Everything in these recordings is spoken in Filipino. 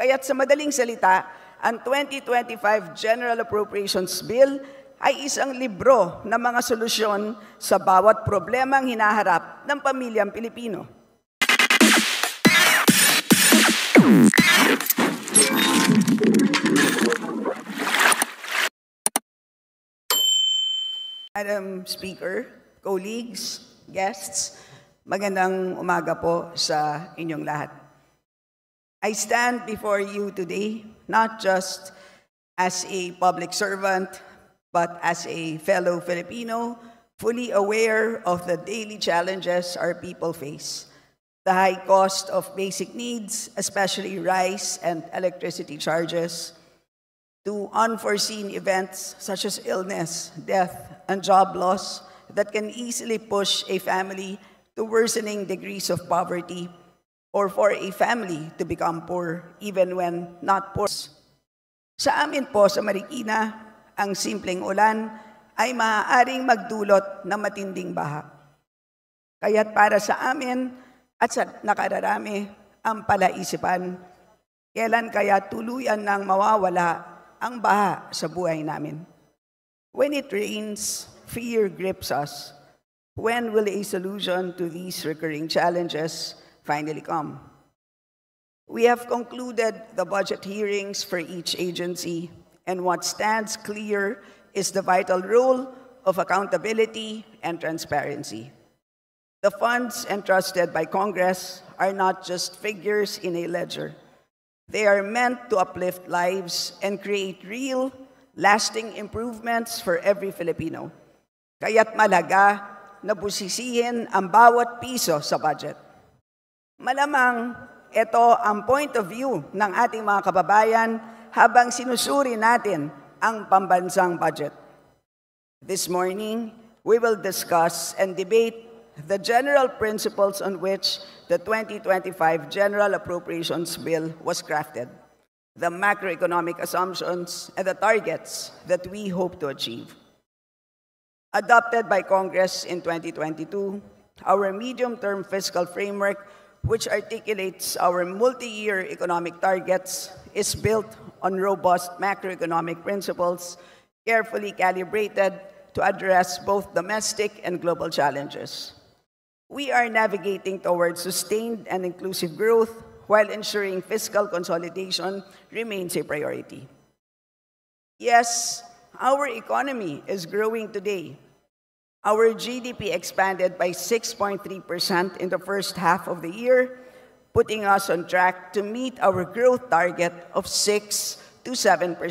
Kaya't sa madaling salita, ang 2025 General Appropriations Bill ay isang libro ng mga solusyon sa bawat problemang hinaharap ng pamilyang Pilipino. Madam Speaker, colleagues, guests, magandang umaga po sa inyong lahat. I stand before you today not just as a public servant, but as a fellow Filipino, fully aware of the daily challenges our people face. The high cost of basic needs, especially rice and electricity charges, to unforeseen events such as illness, death, and job loss that can easily push a family to worsening degrees of poverty, or for a family to become poor even when not poor. Sa amin po sa Marikina, ang simpleng ulan ay maaaring magdulot ng matinding baha. Kaya't para sa amin at sa nakararami ang palaisipan, kailan kaya tuluyan nang mawawala ang baha sa buhay namin. When it rains, fear grips us. When will a solution to these recurring challenges finally come? We have concluded the budget hearings for each agency, and what stands clear is the vital role of accountability and transparency. The funds entrusted by Congress are not just figures in a ledger. They are meant to uplift lives and create real, lasting improvements for every Filipino. Kaya't malaga na busisihin ang bawat piso sa budget. Malamang ito ang point of view ng ating mga kababayan habang sinusuri natin ang pambansang budget. This morning, we will discuss and debate the general principles on which the 2025 General Appropriations Bill was crafted, the macroeconomic assumptions, and the targets that we hope to achieve. Adopted by Congress in 2022, our medium-term fiscal framework, which articulates our multi-year economic targets, is built on robust macroeconomic principles, carefully calibrated to address both domestic and global challenges. We are navigating towards sustained and inclusive growth while ensuring fiscal consolidation remains a priority. Yes, our economy is growing today. Our GDP expanded by 6.3% in the first half of the year, putting us on track to meet our growth target of 6 to 7%.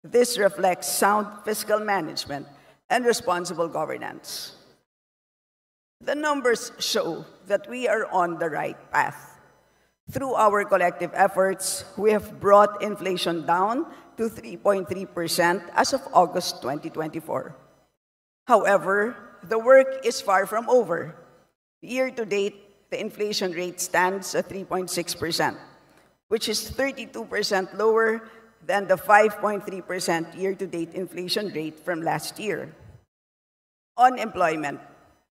This reflects sound fiscal management and responsible governance. The numbers show that we are on the right path. Through our collective efforts, we have brought inflation down to 3.3% as of August 2024. However, the work is far from over. Year to date, the inflation rate stands at 3.6%, which is 32% lower than the 5.3% year-to-date inflation rate from last year. On employment,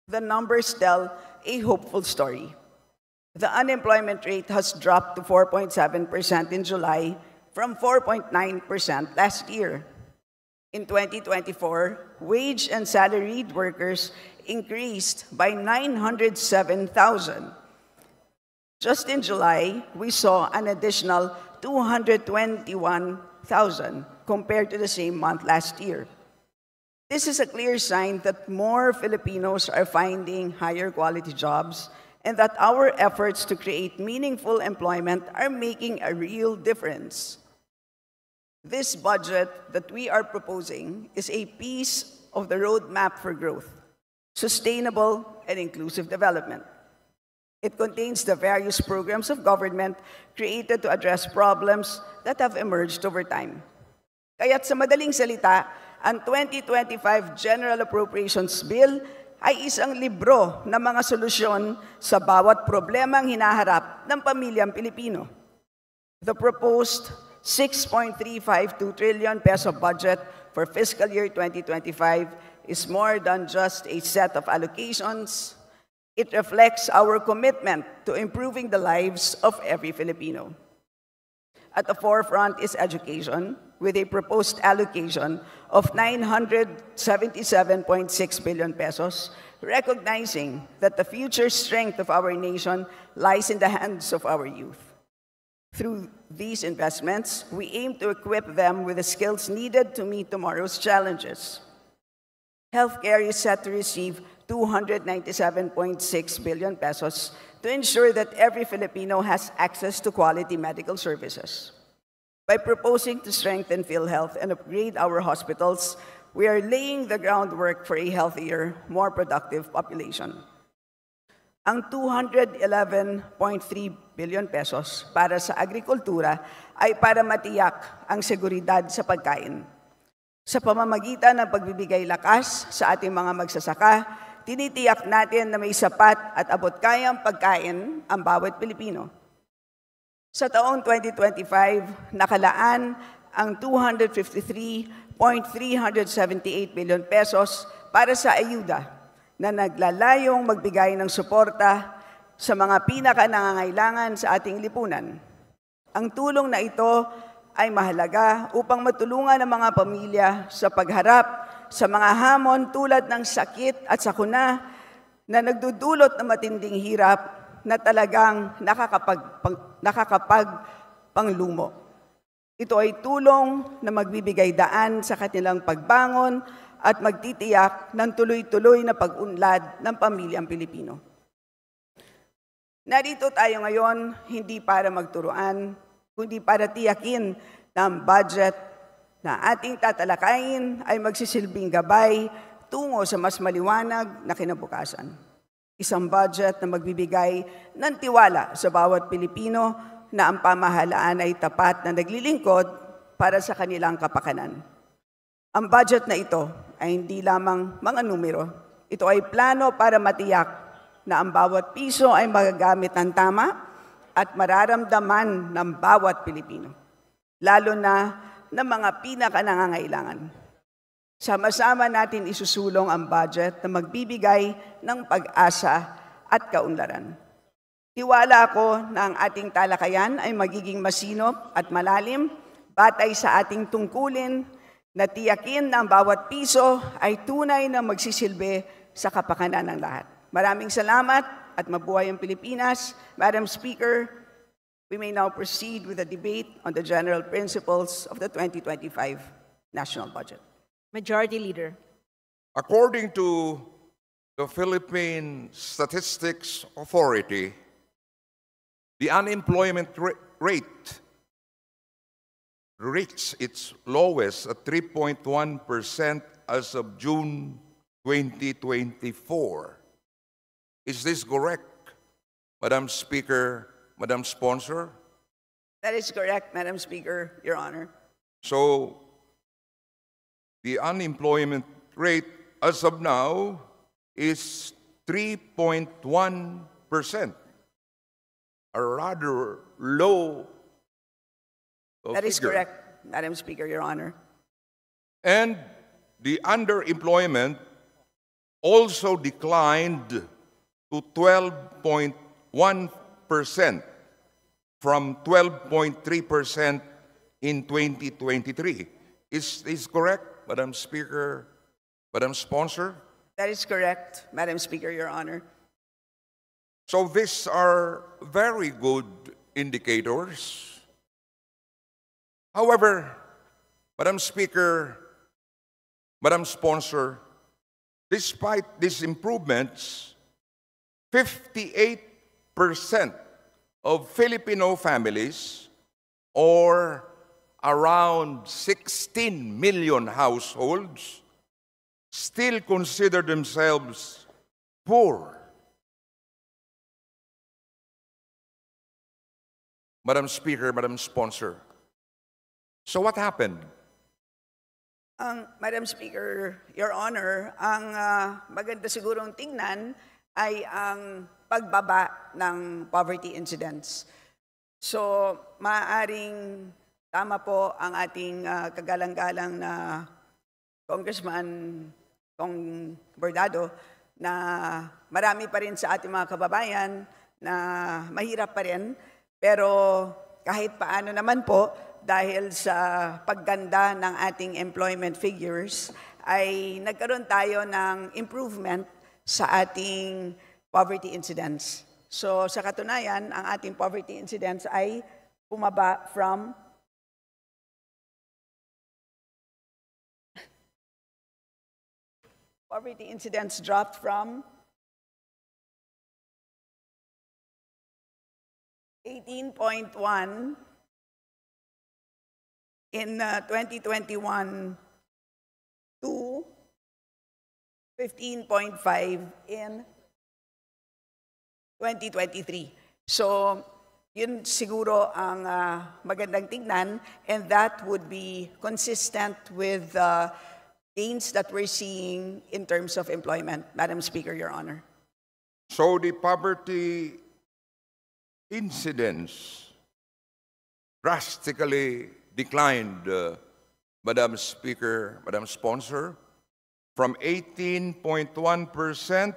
the numbers tell a hopeful story. The unemployment rate has dropped to 4.7% in July from 4.9% last year. In 2024, wage and salaried workers increased by 907,000. Just in July, we saw an additional 221,000 compared to the same month last year. This is a clear sign that more Filipinos are finding higher quality jobs and that our efforts to create meaningful employment are making a real difference. This budget that we are proposing is a piece of the roadmap for growth, sustainable and inclusive development. It contains the various programs of government created to address problems that have emerged over time. Kaya't sa madaling salita, ang 2025 General Appropriations Bill ay isang libro ng mga solusyon sa bawat problemang hinaharap ng pamilyang Pilipino. The proposed 6.352 trillion peso budget for fiscal year 2025 is more than just a set of allocations. It reflects our commitment to improving the lives of every Filipino. At the forefront is education, with a proposed allocation of 977.6 billion pesos, recognizing that the future strength of our nation lies in the hands of our youth. Through these investments, we aim to equip them with the skills needed to meet tomorrow's challenges. Healthcare is set to receive 297.6 billion pesos to ensure that every Filipino has access to quality medical services. By proposing to strengthen PhilHealth and upgrade our hospitals, we are laying the groundwork for a healthier, more productive population. Ang 211.3 billion pesos para sa agrikultura ay para matiyak ang seguridad sa pagkain. Sa pamamagitan ng pagbibigay lakas sa ating mga magsasaka, tinitiyak natin na may sapat at abot-kayang pagkain ang bawat Pilipino. Sa taong 2025, nakalaan ang 253.378 billion pesos para sa ayuda na naglalayong magbigay ng suporta sa mga pinaka-nangangailangan sa ating lipunan. Ang tulong na ito ay mahalaga upang matulungan ang mga pamilya sa pagharap sa mga hamon tulad ng sakit at sakuna na nagdudulot ng matinding hirap na talagang nakakapagpanglumo. Ito ay tulong na magbibigay daan sa kanilang pagbangon at magtitiyak ng tuloy-tuloy na pag-unlad ng pamilyang Pilipino. Narito tayo ngayon hindi para magturuan, kundi para tiyakin na ang budget na ating tatalakayin ay magsisilbing gabay tungo sa mas maliwanag na kinabukasan. Isang budget na magbibigay ng tiwala sa bawat Pilipino na ang pamahalaan ay tapat na naglilingkod para sa kanilang kapakanan. Ang budget na ito ay hindi lamang mga numero. Ito ay plano para matiyak na ang bawat piso ay magagamit ng tama at mararamdaman ng bawat Pilipino, lalo na ng mga pinaka-nangangailangan. Sama-sama natin isusulong ang budget na magbibigay ng pag-asa at kaunlaran. Tiwala ako na ang ating talakayan ay magiging masinop at malalim batay sa ating tungkulin na tiyakin na ang bawat piso ay tunay na magsisilbi sa kapakanan ng lahat. Maraming salamat at mabuhay ang Pilipinas. Madam Speaker, we may now proceed with the debate on the general principles of the 2025 national budget. Majority Leader. According to the Philippine Statistics Authority, the unemployment rate reached its lowest at 3.1% as of June 2024. Is this correct, Madam Speaker, Madam Sponsor? That is correct, Madam Speaker, Your Honor. So, the unemployment rate as of now is 3.1%, a rather low That is figure. correct, Madam Speaker, Your Honor. And the underemployment also declined to 12.1% from 12.3% in 2023. Is this correct, Madam Speaker, Madam Sponsor? That is correct, Madam Speaker, Your Honor. So these are very good indicators. However, Madam Speaker, Madam Sponsor, despite these improvements, 58% of Filipino families, or around 16 million households, still consider themselves poor. Madam Speaker, Madam Sponsor, so what happened? Madam Speaker, Your Honor, ang maganda sigurong tingnan ay ang pagbaba ng poverty incidence. So, maaaring tama po ang ating kagalang-galang na Congressman Kong Bordado na marami pa rin sa ating mga kababayan na mahirap pa rin, pero kahit paano naman po, dahil sa pagganda ng ating employment figures, ay nagkaroon tayo ng improvement sa ating poverty incidence. So sa katunayan, ang ating poverty incidence ay bumaba from poverty incidence dropped from 18.1 in 2021 to 15.5 in 2023. So, yun siguro ang magandang tingnan, and that would be consistent with the gains that we're seeing in terms of employment. Madam Speaker, Your Honor. So the poverty incidence drastically declined, Madam Speaker, Madam Sponsor, from 18.1%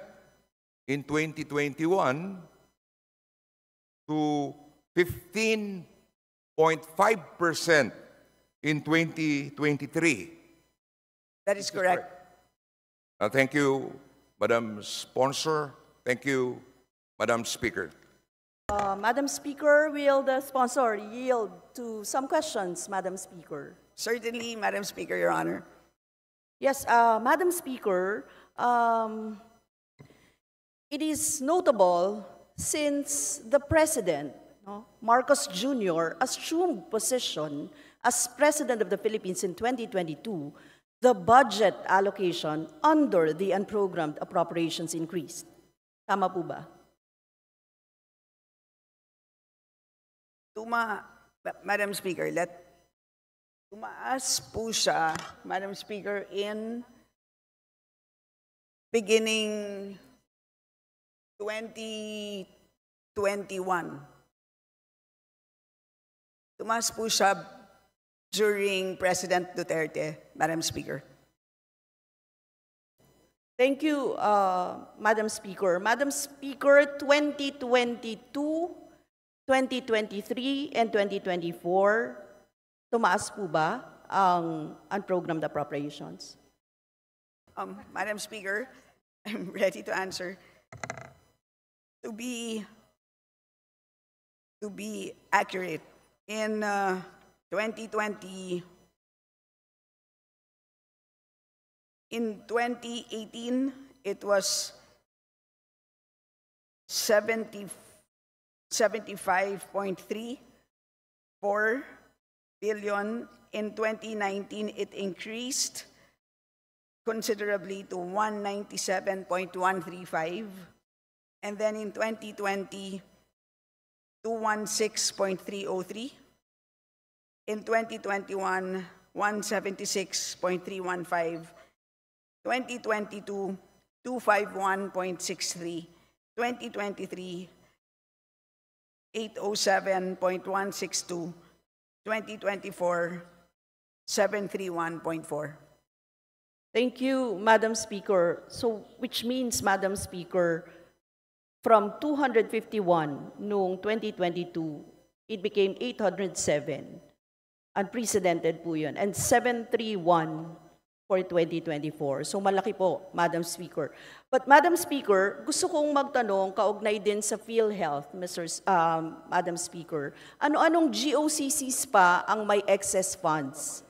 in 2021 to 15.5% in 2023. That is correct. Thank you, Madam Sponsor. Thank you, Madam Speaker. Madam Speaker, will the sponsor yield to some questions, Madam Speaker? Certainly, Madam Speaker, Your Honor. Yes, Madam Speaker, it is notable since the President, Marcos Jr., assumed position as President of the Philippines in 2022, the budget allocation under the unprogrammed appropriations increased. Tama po ba? Madam Speaker, tumaas po siya, Madam Speaker, in beginning 2021. Tumaas po siya during President Duterte, Madam Speaker. Thank you, Madam Speaker. Madam Speaker, 2022, 2023, and 2024, tumaas po ba ang unprogrammed appropriations? Madam Speaker, I'm ready to answer. To be accurate, in 2020, in 2018, it was 75.34 billion. In 2019, it increased considerably to 197.135. And then in 2020, 216.303. In 2021, 176.315. 2022, 251.63. 2023, 807.162. 2024, 731.4. Thank you, Madam Speaker. So, which means, Madam Speaker, from 251 noong 2022, it became 807. Unprecedented po yun. And 731 for 2024. So malaki po, Madam Speaker. But Madam Speaker, gusto kong magtanong, kaugnay din sa PhilHealth, Madam Speaker, ano-anong GOCCs pa ang may excess funds?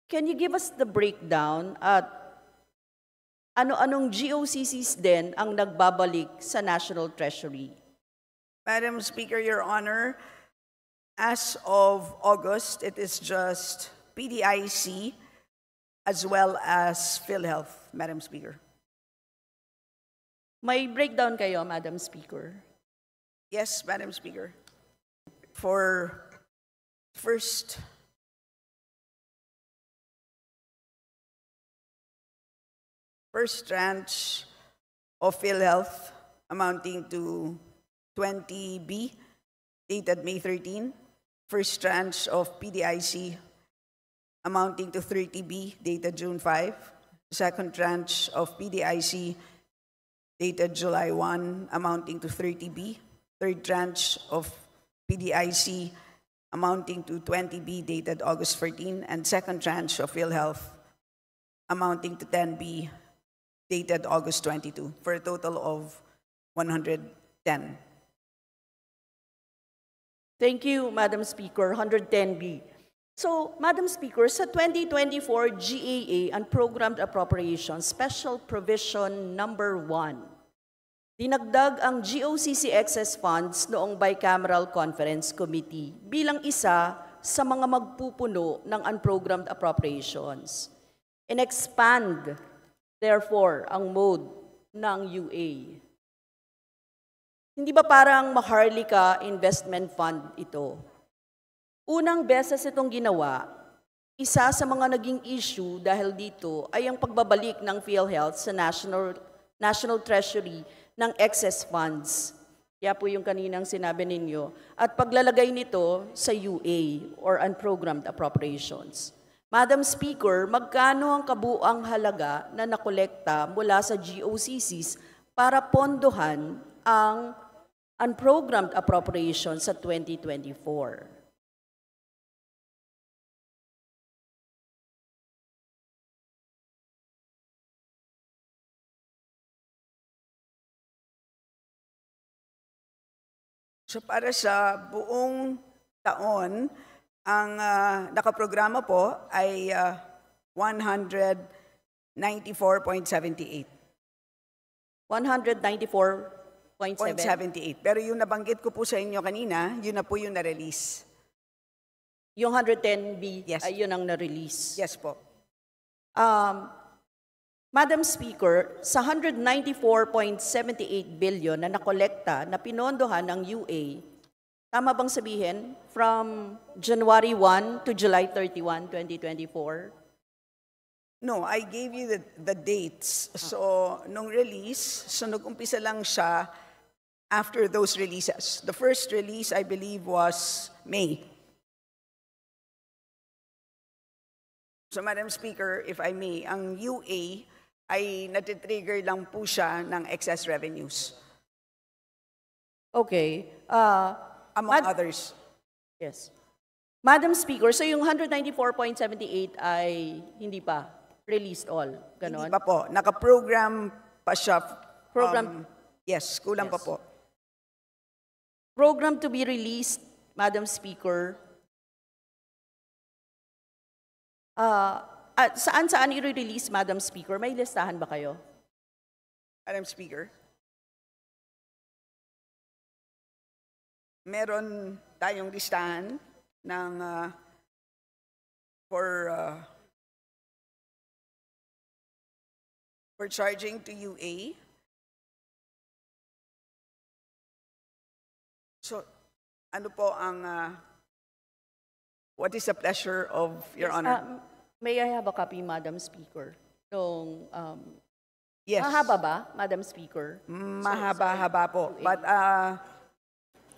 Can you give us the breakdown at ano-anong GOCCs din ang nagbabalik sa National Treasury? Madam Speaker, Your Honor, as of August, it is just PDIC as well as PhilHealth, Madam Speaker. May breakdown kayo, Madam Speaker? Yes, Madam Speaker. For first tranche of PhilHealth amounting to 20B, dated May 13. First tranche of PDIC amounting to 30B, dated June 5. Second tranche of PDIC, dated July 1, amounting to 30B. Third tranche of PDIC, amounting to 20B dated August 14, and second tranche of PhilHealth amounting to 10B dated August 22, for a total of 110. Thank you, Madam Speaker. 110B. So, Madam Speaker, sa 2024 GAA Unprogrammed Appropriations Special Provision Number 1, dinagdag ang GOCC excess funds noong Bicameral Conference Committee bilang isa sa mga magpupuno ng unprogrammed appropriations. In-expand, therefore, ang mode ng UA. Hindi ba parang Maharlika Investment Fund ito? Unang beses itong ginawa, isa sa mga naging issue dahil dito ay ang pagbabalik ng PhilHealth sa National Treasury ng excess funds. Kaya po yung kaninang sinabi ninyo. At paglalagay nito sa UA or Unprogrammed Appropriations. Madam Speaker, magkano ang kabuang halaga na nakolekta mula sa GOCCs para pondohan ang unprogrammed appropriations sa 2024? So para sa buong taon, ang nakaprograma po ay 194.78. 194.7. Pero yung nabanggit ko po sa inyo kanina, yun na po yung na-release. Yung 110B, Yes. ay yun ang na-release. Yes po. Madam Speaker, sa 194.78 billion na nakolekta na pinondohan ng UA, tama bang sabihin, from January 1 to July 31, 2024? No, I gave you the dates. So, nung release, so nag-umpisa lang siya after those releases. The first release, I believe, was May. So, Madam Speaker, if I may, ang UA ay natitrigger lang po siya ng excess revenues, Okay. among others. Yes. Madam Speaker, so yung 194.78 ay hindi pa released all, ganon? Hindi pa po. Naka-program pa siya. Program- Yes, kulang pa Yes. po. Program to be released, Madam Speaker. At saan i-release, Madam Speaker? May listahan ba kayo? Madam Speaker, meron tayong listahan ng for charging to UA. So, ano po ang what is the pleasure of Your Yes, Honor? may I have a copy, Madam Speaker? Nung, Yes. mahaba ba, Madam Speaker? Mahaba-haba po. But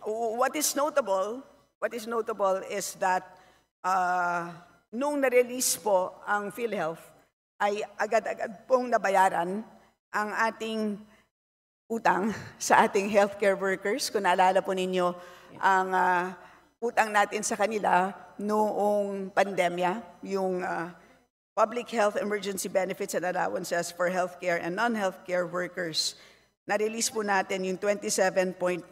what is notable is that nung na-release po ang PhilHealth, ay agad-agad pong nabayaran ang ating utang sa ating healthcare workers. Kung naalala po ninyo, ang utang natin sa kanila noong pandemya, yung public health emergency benefits and allowances for healthcare and non-healthcare workers, na-release po natin yung 27.453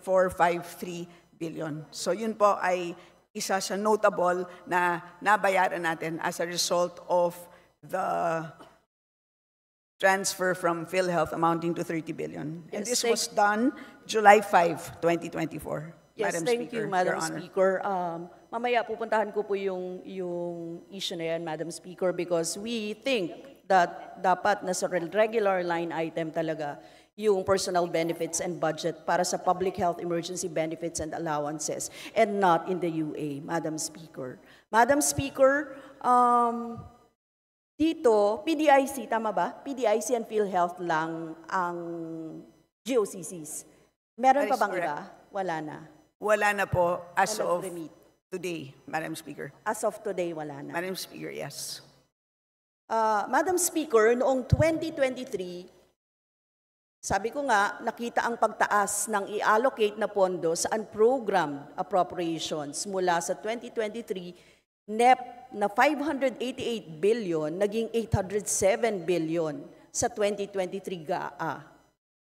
billion. So yun po ay isa sa notable na nabayaran natin as a result of the transfer from PhilHealth amounting to 30 billion. And Yes, this was done July 5, 2024. Yes, Madam thank Speaker, you, Madam Your Honor. Speaker. Mamaya pupuntahan ko po yung issue na yan, Madam Speaker, because we think that dapat nasa regular line item talaga yung personal benefits and budget para sa public health emergency benefits and allowances and not in the UA, Madam Speaker. Madam Speaker, dito, PDIC, tama ba? PDIC and PhilHealth lang ang GOCCs. Meron That pa is bang correct. iba? Wala na. Wala na po as Walang of remit. today, Madam Speaker. As of today, wala na. Madam Speaker, yes. Madam Speaker, noong 2023, Sabi ko nga, nakita ang pagtaas ng i-allocate na pondo sa unprogrammed appropriations mula sa 2023 NEP na 588 billion naging 807 billion sa 2023 GAA,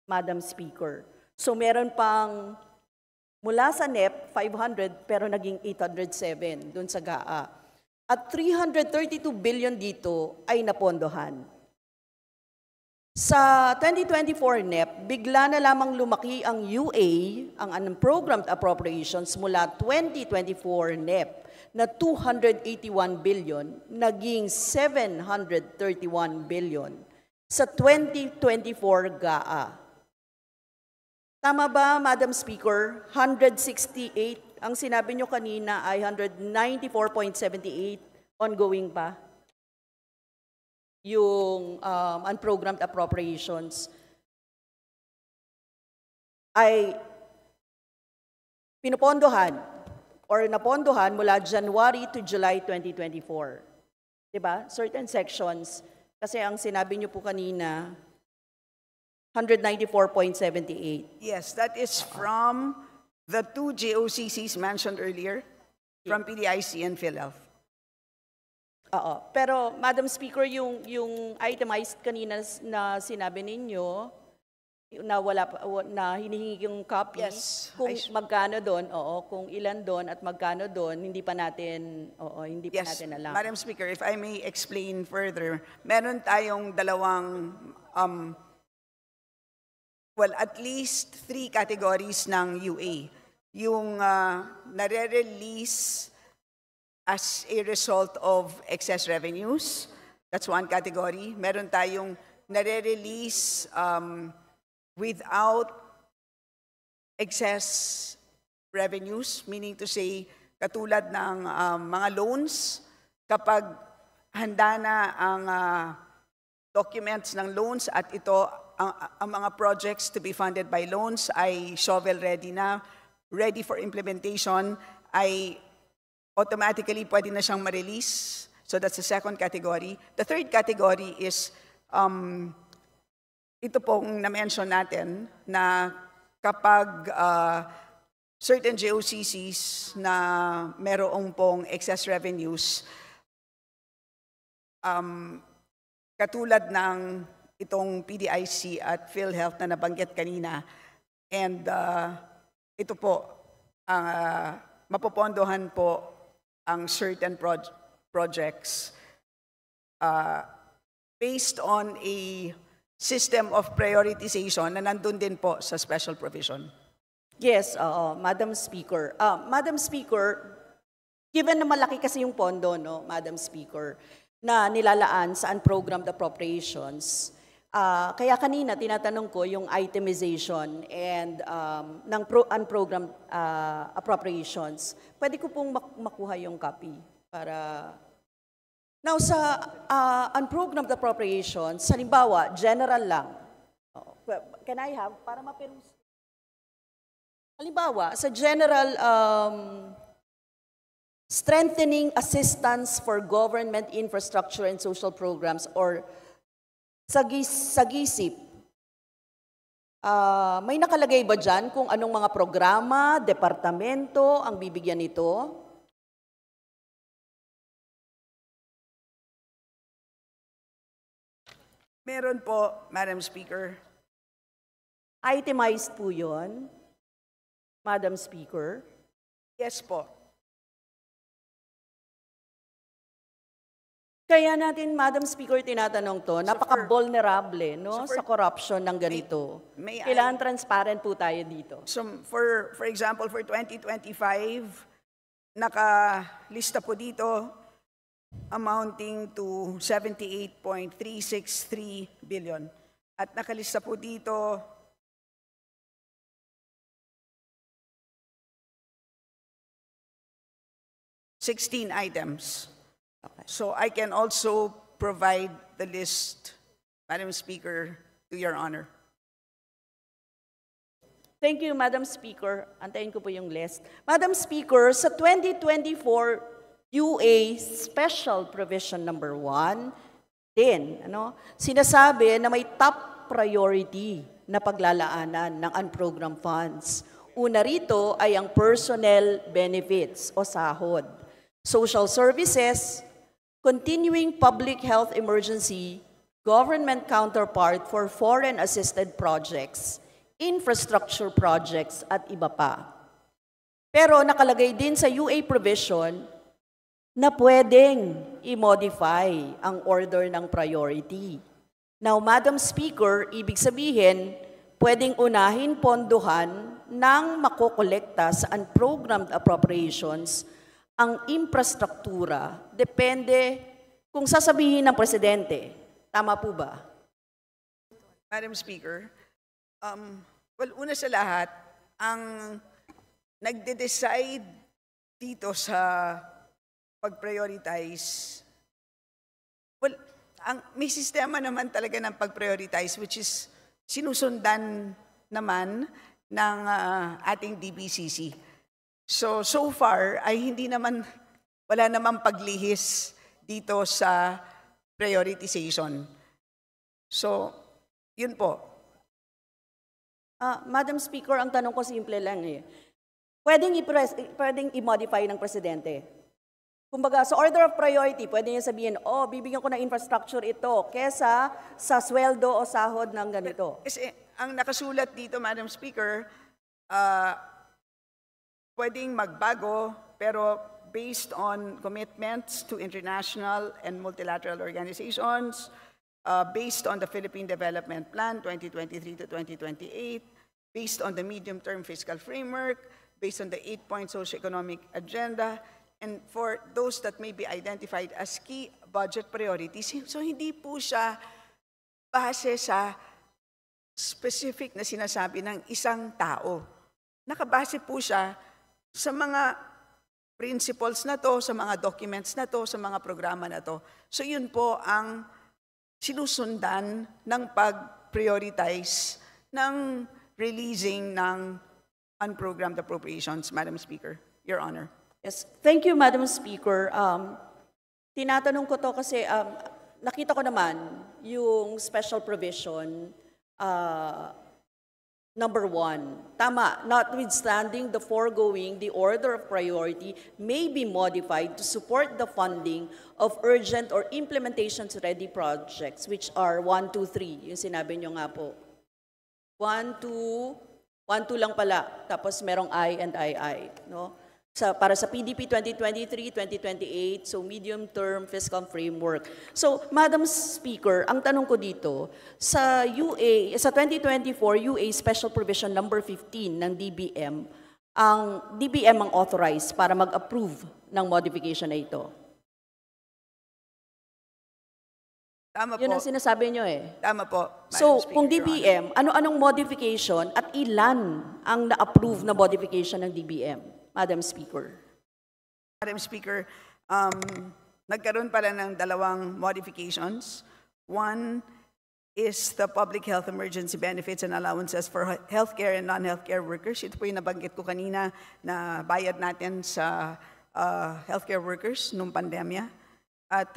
Madam Speaker. So meron pang mula sa NEP 500 pero naging 807 dun sa GAA. At 332 billion dito ay napondohan. Sa 2024 NEP, bigla na lamang lumaki ang UA, ang unprogrammed appropriations mula 2024 NEP na 281 billion, naging 731 billion sa 2024 GAA. Tama ba, Madam Speaker? 168, ang sinabi nyo kanina ay 194.78 ongoing pa? Yung unprogrammed appropriations ay pinupondohan or napondohan mula January to July 2024. Diba? Certain sections, kasi ang sinabi niyo po kanina, 194.78. Yes, that is from the two GOCCs mentioned earlier, from PDIC and PhilHealth. Oo. Pero, Madam Speaker, yung itemized kanina na sinabi ninyo, na na hinihingi yung copy, Yes, kung magkano doon, kung ilan doon at magkano doon, hindi pa natin natin alam. Madam Speaker, if I may explain further, meron tayong dalawang, at least 3 categories ng UA. Yung nare-release as a result of excess revenues. That's one category. Meron tayong nare-release without excess revenues, meaning to say, katulad ng mga loans, kapag handa na ang documents ng loans at ito, ang mga projects to be funded by loans ay shovel-ready na, ready for implementation, ay automatically pwede na siyang ma-release. So that's the second category. The third category is, ito pong na-mention natin, na kapag certain GOCCs na merong pong excess revenues, katulad ng itong PDIC at PhilHealth na nabanggit kanina, and ito po, mapopondohan po ang certain projects based on a system of prioritization na nandun din po sa special provision. Yes, Madam Speaker. Madam Speaker, given na malaki kasi yung pondo, no, Madam Speaker, na nilalaan sa unprogrammed appropriations, kaya kanina tinatanong ko yung itemization and ng unprogrammed appropriations. Pwede ko pong makuha yung copy para... Now sa unprogrammed appropriations, halimbawa, general lang. Can I have, para maperus? Halimbawa, sa general strengthening assistance for government infrastructure and social programs or sa GISIP, may nakalagay ba dyan kung anong mga programa, departamento ang bibigyan nito? Meron po, Madam Speaker. Itemized po yun, Madam Speaker. Yes po. Kaya natin, Madam Speaker, tinatanong to, napaka-vulnerable no, sa corruption ng ganito. Kailangan transparent po tayo dito. So for example, for 2025, nakalista po dito amounting to 78.363 billion. At nakalista po dito 16 items. Okay. So I can also provide the list, Madam Speaker, to your honor. Thank you, Madam Speaker. Antayin ko po yung list. Madam Speaker, sa 2024 UA Special Provision number 1, din, sinasabi na may top priority na paglalaanan ng unprogrammed funds. Una rito ay ang personnel benefits o sahod, social services, continuing public health emergency, government counterpart for foreign assisted projects, infrastructure projects at iba pa. Pero nakalagay din sa UA provision na pwedeng i-modify ang order ng priority. Now, Madam Speaker, ibig sabihin, pwedeng unahin pondohan ng makokolekta sa unprogrammed appropriations ang infrastruktura, depende kung sasabihin ng Presidente. Tama po ba? Madam Speaker, well, una sa lahat, ang nagde-decide dito sa pag-prioritize, well, may sistema naman talaga ng pag-prioritize which is sinusundan naman ng ating DBCC. So far ay wala namang paglihis dito sa prioritization. So, yun po. Madam Speaker, ang tanong ko simple lang eh. Pwedeng i-modify ng Presidente. Kumbaga, sa order of priority, pwede niya sabihin, bibigyan ko ng infrastructure ito kesa sa sweldo o sahod ng ganito. Kasi ang nakasulat dito, Madam Speaker, pwedeng magbago, pero based on commitments to international and multilateral organizations, based on the Philippine Development Plan 2023 to 2028, based on the medium-term fiscal framework, based on the 8-point socioeconomic agenda, and for those that may be identified as key budget priorities. So hindi po siya base sa specific na sinasabi ng isang tao. Nakabase po siya sa mga principles na to, sa mga documents na to, sa mga programa na to. So yun po ang sinusundan ng pag-prioritize ng releasing ng unprogrammed appropriations, Madam Speaker, Your Honor. Yes, thank you, Madam Speaker. Tinatanong ko to kasi nakita ko naman yung special provision number 1. Tama, notwithstanding the foregoing, the order of priority may be modified to support the funding of urgent or implementation-ready projects, which are 1, 2, 3. Yung sinabi nyo nga po. 1, 2 lang pala. Tapos merong I and II. No? Para sa PDP 2023-2028, so medium-term fiscal framework. So, Madam Speaker, ang tanong ko dito, sa 2024 UA Special Provision number 15 ng DBM, ang DBM ang authorized para mag-approve ng modification na ito. Tama Yun po. ang sinasabi nyo eh. Tama po, Madam So, Speaker, kung Your Honor. DBM, ano-anong modification at ilan ang na-approve na modification ng DBM? Madam Speaker. Madam Speaker, nagkaroon pala ng dalawang modifications. One is the public health emergency benefits and allowances for healthcare and non-healthcare workers. Ito po yung nabanggit ko kanina na bayad natin sa healthcare workers nung pandemya. At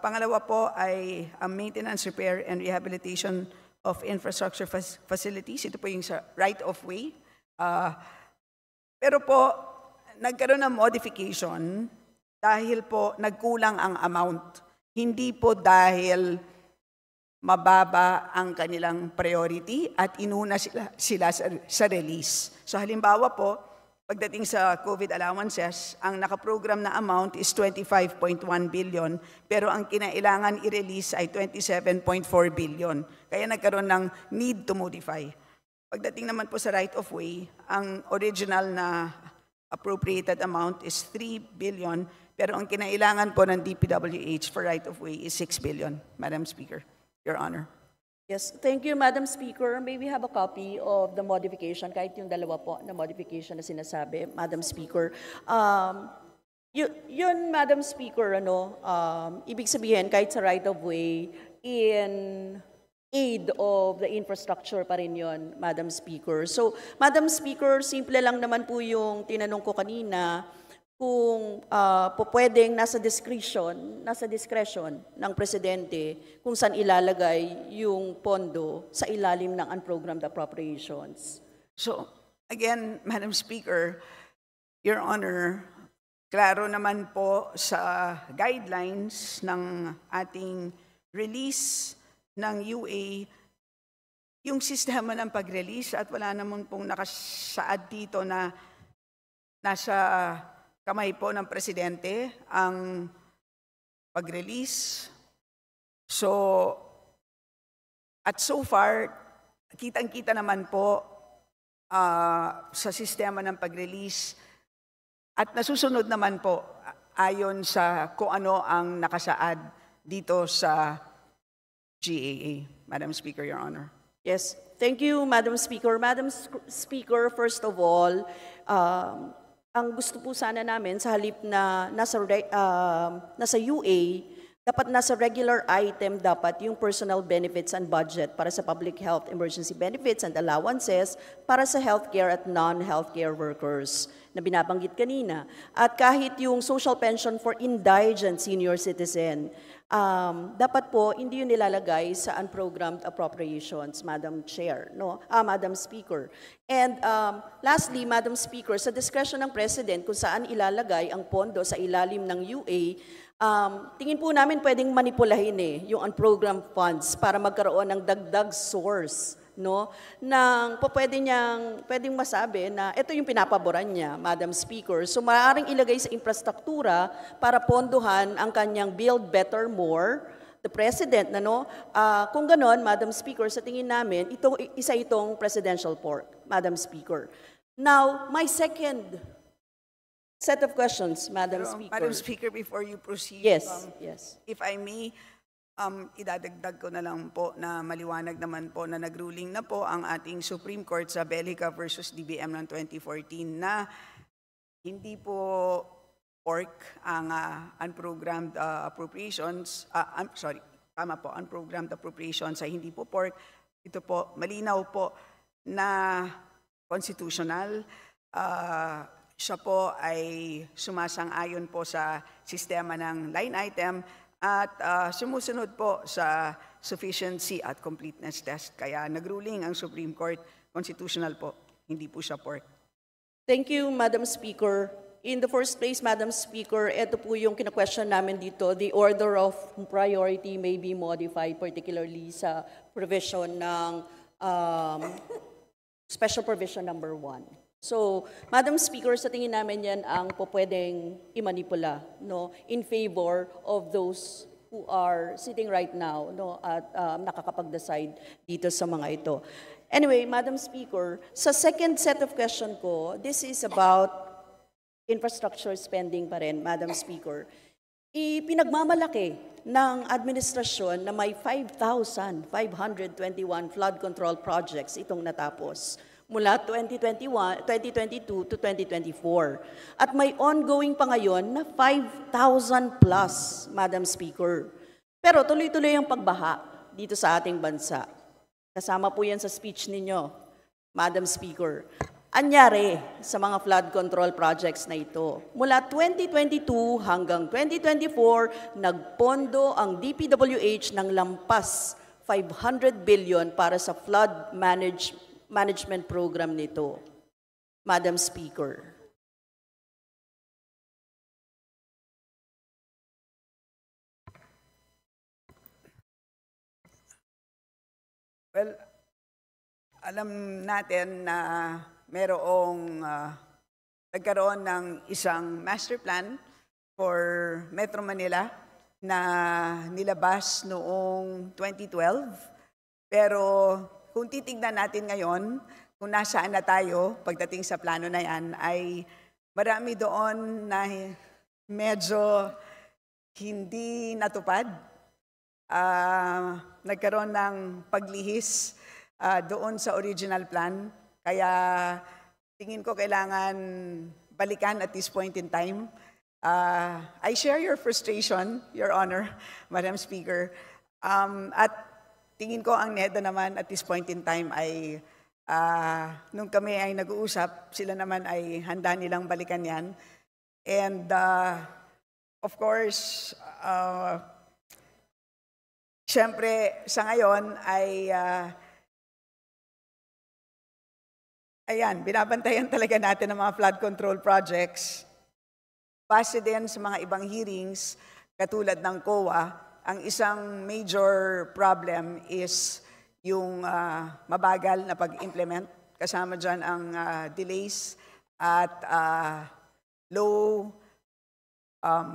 pangalawa po ay maintenance, repair, and rehabilitation of infrastructure facilities. Ito po yung sa right-of-way. Pero po, nagkaroon ng modification dahil po nagkulang ang amount. Hindi po dahil mababa ang kanilang priority at inuna sila sa release. So halimbawa po, pagdating sa COVID allowances, ang nakaprogram na amount is 25.1 billion, pero ang kinailangan i-release ay 27.4 billion. Kaya nagkaroon ng need to modify. Pagdating naman po sa right-of-way, ang original na appropriated amount is 3 billion, pero ang kinailangan po ng DPWH for right-of-way is 6 billion, Madam Speaker, Your Honor. Yes, thank you, Madam Speaker. May we have a copy of the modification, kahit yung dalawa po na modification na sinasabi, Madam Speaker. Yun, Madam Speaker, ibig sabihin, kahit sa right-of-way, in aid of the infrastructure pa rin yun, Madam Speaker. So, Madam Speaker, simple lang naman po yung tinanong ko kanina, kung pwedeng nasa discretion ng presidente kung saan ilalagay yung pondo sa ilalim ng unprogrammed appropriations. So, again, Madam Speaker, Your Honor, klaro naman po sa guidelines ng ating release ng UA yung sistema ng pag-release at wala naman pong nakasaad dito na nasa kamay po ng presidente ang pag-release. So, at so far, kitang-kita naman po sa sistema ng pag-release at nasusunod naman po ayon sa kung ano ang nakasaad dito sa GAA. Madam Speaker, Your Honor. Yes, thank you, Madam Speaker. Madam Speaker, first of all, ang gusto po sana namin sa halip na nasa UA, dapat nasa regular item dapat yung personal benefits and budget para sa public health emergency benefits and allowances para sa healthcare at non-healthcare workers na binabanggit kanina. At kahit yung social pension for indigent senior citizen, dapat po hindi yun nilalagay sa unprogrammed appropriations, Madam Chair, Madam Speaker. And lastly, Madam Speaker, sa discretion ng President kung saan ilalagay ang pondo sa ilalim ng UA, tingin po namin pwedeng manipulahin yung unprogrammed funds para magkaroon ng dagdag source, nang pwedeng masabi na ito yung pinapaboran niya, Madam Speaker. So maaaring ilagay sa infrastruktura para pondohan ang kanyang Build Better More, the President, kung ganon, Madam Speaker, sa tingin namin, isa itong presidential pork, Madam Speaker. Now, my second set of questions, Madam Speaker. Madam Speaker, before you proceed, yes. If I may, idadagdag ko na lang po na maliwanag naman po na nagruling na po ang ating Supreme Court sa Bellica versus DBM ng 2014 na hindi po pork ang unprogrammed appropriations, unprogrammed appropriations ay hindi po pork. Ito po, malinaw po na constitutional. Siya po ay sumasang-ayon po sa sistema ng line item at sumusunod po sa sufficiency at completeness test. Kaya nagruling ang Supreme Court, constitutional po, hindi po siya pork. Thank you, Madam Speaker. In the first place, Madam Speaker, ito po yung kina-question namin dito, the order of priority may be modified, particularly sa provision ng Special Provision number 1. So, Madam Speaker, sa tingin namin yan ang pwedeng imanipula in favor of those who are sitting right now at nakakapag-decide dito sa mga ito. Anyway, Madam Speaker, sa second set of question ko, this is about infrastructure spending pa rin, Madam Speaker. Ipinagmamalaki ng administrasyon na may 5,521 flood control projects itong natapos mula 2022 to 2024. At may ongoing pa ngayon na 5,000 plus, Madam Speaker. Pero tuloy-tuloy ang pagbaha dito sa ating bansa. Kasama po yan sa speech ninyo, Madam Speaker. Anyari sa mga flood control projects na ito. Mula 2022 hanggang 2024, nagpondo ang DPWH ng lampas 500 billion para sa flood management program nito, Madam Speaker. Well, alam natin na nagkaroon ng isang master plan for Metro Manila na nilabas noong 2012. Pero kung titignan natin ngayon, kung nasaan na tayo pagdating sa plano na yan, ay marami doon na medyo hindi natupad. Nagkaroon ng paglihis doon sa original plan. Kaya tingin ko kailangan balikan at this point in time. I share your frustration, Your Honor, Madam Speaker. At tingin ko ang NEDA naman at this point in time ay nung kami ay nag-uusap, sila naman ay handa nilang balikan yan. And of course, siyempre sa ngayon ay ayan, binabantayan talaga natin ang mga flood control projects. Base din sa mga ibang hearings, katulad ng COA, ang isang major problem is yung mabagal na pag-implement. Kasama dyan ang delays at low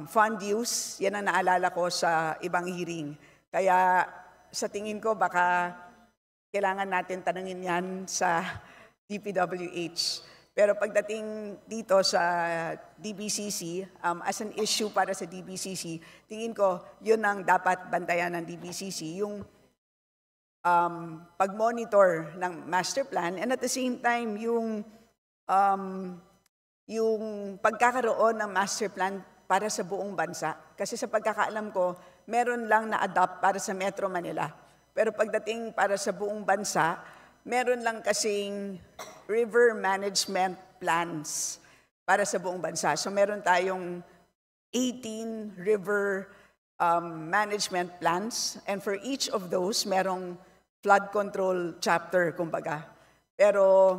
fund use. Yan ang naalala ko sa ibang hearing. Kaya sa tingin ko baka kailangan natin tanungin yan sa DPWH. Pero pagdating dito sa DBCC, as an issue para sa DBCC, tingin ko yun ang dapat bantayan ng DBCC, yung pag-monitor ng master plan, and at the same time yung pagkakaroon ng master plan para sa buong bansa. Kasi sa pagkakaalam ko, meron lang na-adopt para sa Metro Manila. Pero pagdating para sa buong bansa, meron lang kasing river management plans para sa buong bansa. So meron tayong 18 river management plans, and for each of those, merong flood control chapter, kumbaga. Pero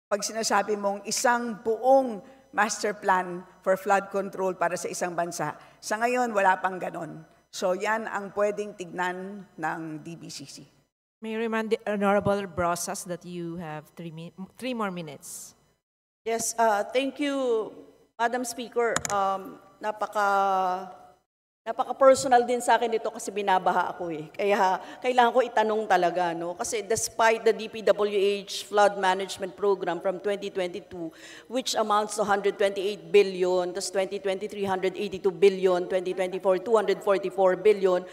pag sinasabi mong isang buong master plan for flood control para sa isang bansa, sa ngayon wala pang ganon. So yan ang pwedeng tignan ng DBCC. May I remind the Honorable Brosas that you have 3 more minutes. Yes, thank you, Madam Speaker. Napaka-personal din sa akin ito kasi binabaha ako eh. Kaya kailangan ko itanong talaga, no? Kasi despite the DPWH flood management program from 2022, which amounts to 128 billion, tas 2023, 182 billion, 2024, 244 billion,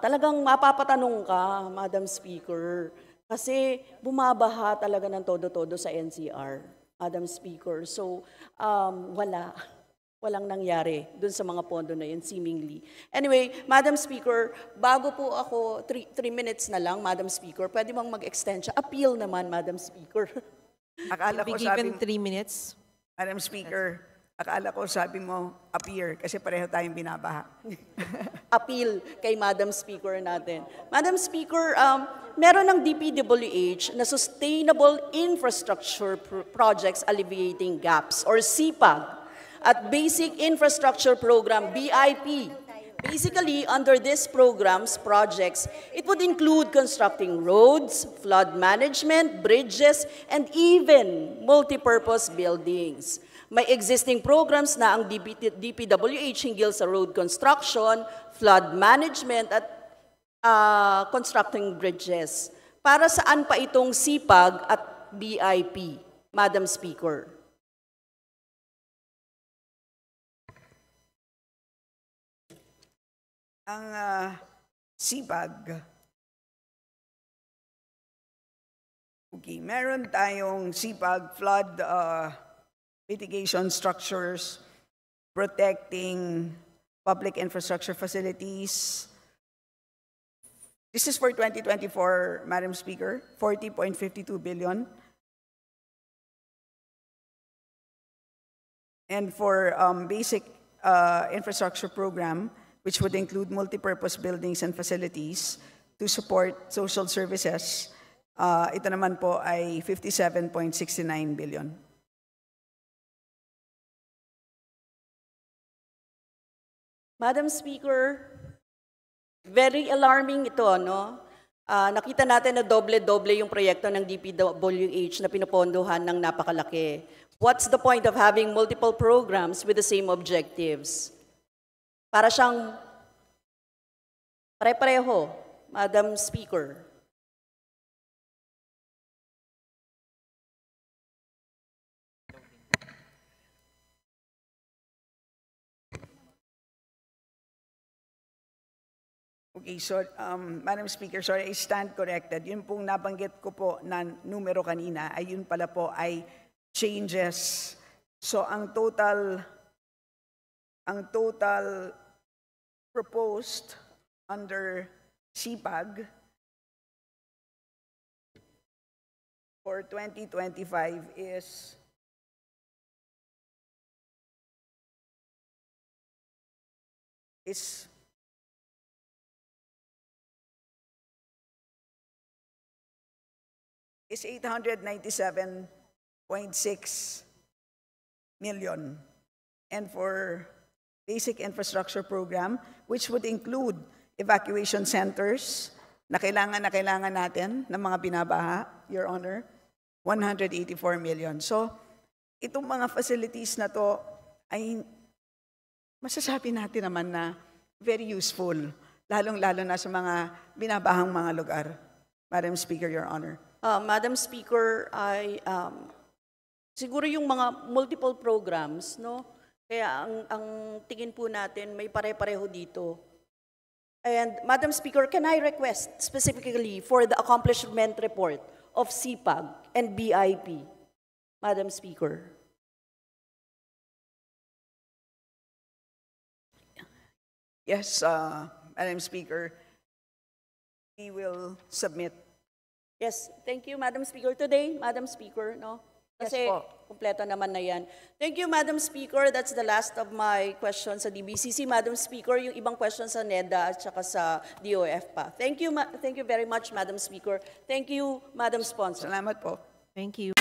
talagang mapapatanong ka, Madam Speaker. Kasi bumabaha talaga ng todo-todo sa NCR, Madam Speaker. So, walang nangyari dun sa mga pondo na yun, seemingly. Anyway, Madam Speaker, bago po ako, 3 minutes na lang, Madam Speaker, pwede bang mag-extend siya? Appeal naman, Madam Speaker. Akala Be ko sabi, given 3 minutes. Madam Speaker, akala ko sabi mo appear kasi pareho tayong binabaha. Appeal kay Madam Speaker natin. Madam Speaker, meron ng DPWH na Sustainable Infrastructure Projects Alleviating Gaps, or SIPAG, at Basic Infrastructure Program, BIP. Basically, under these programs, projects, it would include constructing roads, flood management, bridges, and even multipurpose buildings. May existing programs na ang DPWH hinggil sa road construction, flood management, at constructing bridges. Para saan pa itong SIPAG at BIP, Madam Speaker? Ang SIPAG, okay, meron tayong SIPAG, flood mitigation structures, protecting public infrastructure facilities. This is for 2024, Madam Speaker, 40.52 billion. And for basic infrastructure program, which would include multipurpose buildings and facilities to support social services, ito naman po ay 57.69 billion. Madam Speaker, very alarming ito, no? Nakita natin na doble-doble yung proyekto ng DPWH na pinopondohan ng napakalaki. What's the point of having multiple programs with the same objectives? Para siyang pare-pareho, Madam Speaker. Okay, so Madam Speaker, sorry, I stand corrected. Yun pong nabanggit ko po na numero kanina, ay yun pala po ay changes. So ang total proposed under SIPAG for 2025 is is is 897.6 million. And for basic infrastructure program, which would include evacuation centers na kailangan natin ng mga binabaha, Your Honor, 184 million. So, itong mga facilities na to ay masasabi natin naman na very useful, lalong-lalo na sa mga binabahang mga lugar. Madam Speaker, Your Honor. Madam Speaker, siguro yung mga multiple programs, no? Kaya ang tingin po natin may pare-pareho dito. And Madam Speaker, can I request specifically for the accomplishment report of CPAG and BIP, Madam Speaker? Yes, Madam Speaker, we will submit. Yes, thank you, Madam Speaker. Today, Madam Speaker, no? Kasi Yes po. kumpleto naman na yan. Thank you, Madam Speaker. That's the last of my questions sa DBCC. Madam Speaker, yung ibang questions sa NEDA at saka sa DOF pa. Thank you very much, Madam Speaker. Thank you, Madam Sponsor. Salamat po. Thank you.